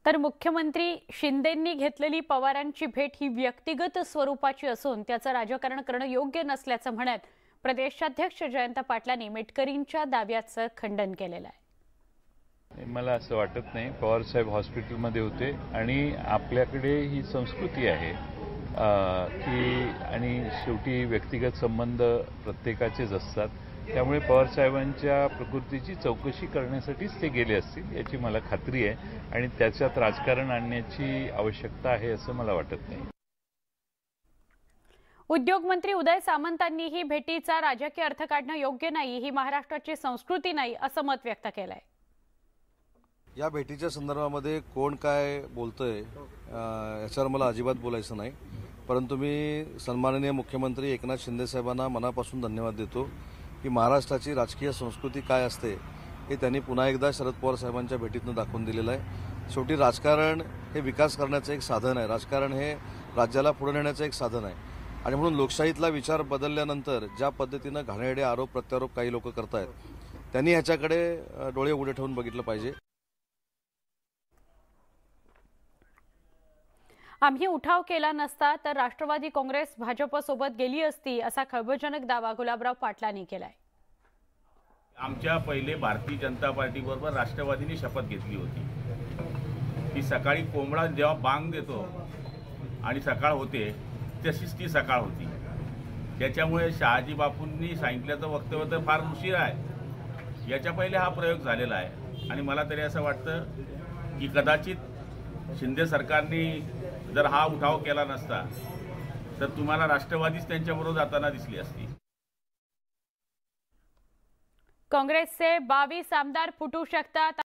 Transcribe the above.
तर मुख्यमंत्री शिंदेंनी घेतलेली पवारांची भेट ही व्यक्तिगत स्वरूपाची असून त्याचं राजकारण करणं योग्य नसल्याचं म्हणत प्रदेशाध्यक्ष जयंत पाटलांनी मेटकरींच्या दाव्याचं खंडन केलेलं आहे। मला असं वाटत नाही। पवार साहेब हॉस्पिटलमध्ये होते आणि आपल्याकडे ही संस्कृती आहे की आणि शेवटी व्यक्तिगत संबंध प्रत्येकाचेच असतात। त्यामुळे पवार साहेबांच्या प्रकृतीची चौकशी करण्यासाठीच ते गेले असतील याची मला खात्री आहे आणि त्याच्यात राजकारण आणण्याची आवश्यकता आहे असं मला वाटत नाही। उद्योग मंत्री उदय सामंतांनीही भेटीचा राजकीय अर्थ काढणं योग्य नाही, ही महाराष्ट्राची संस्कृती नाही असं मत व्यक्त केलंय। या भेटीच्या संदर्भामध्ये कोण काय बोलतोय याच्यावर मला अजिबात बोलायचं नाही, परंतु मी सन्माननीय मुख्यमंत्री एकनाथ शिंदे साहेबांना मनापासून धन्यवाद देतो की महाराष्ट्राची राजकीय संस्कृती काय असते हे त्यांनी पुन्हा एकदा शरद पवार साहेबांच्या भेटीतून दाखवून दिलेलं आहे। शेवटी राजकारण हे विकास करण्याचं एक साधन आहे, राजकारण हे राज्याला पुढे नेण्याचं एक साधन आहे आणि म्हणून लोकशाहीतला विचार बदलल्यानंतर ज्या पद्धतीनं घाणेरडे आरोप प्रत्यारोप काही लोक करतायत त्यांनी ह्याच्याकडे डोळे उघडे ठेवून बघितलं पाहिजे। आम्ही उठाव केला नसता तर राष्ट्रवादी काँग्रेस भाजप सोबत गेली असती असा खळबळजनक दावा गुलाबराव पाटलांनी केलाय। आमच्या पहिले भारतीय जनता पार्टी बरोबर राष्ट्रवादीने शपथ घेतली होती की सकाळी कोंबडा जेव्हा बांग देतो आणि सकाळ होते तशीच ती सकाळ होती। त्याच्यामुळे शहाजी बापूंनी सांगितल्याचं वक्तव्य तर फार उशीर आहे। याच्या पहिले हा प्रयोग झालेला आहे आणि मला तरी असं वाटतं की कदाचित शिंदे सरकारने जर हा उठाव केला नसता तर तुम्हाला राष्ट्रवादीच त्यांच्याबरोबर जाताना दिसली असती। काँग्रेसचे 22 आमदार फुटू शकतात।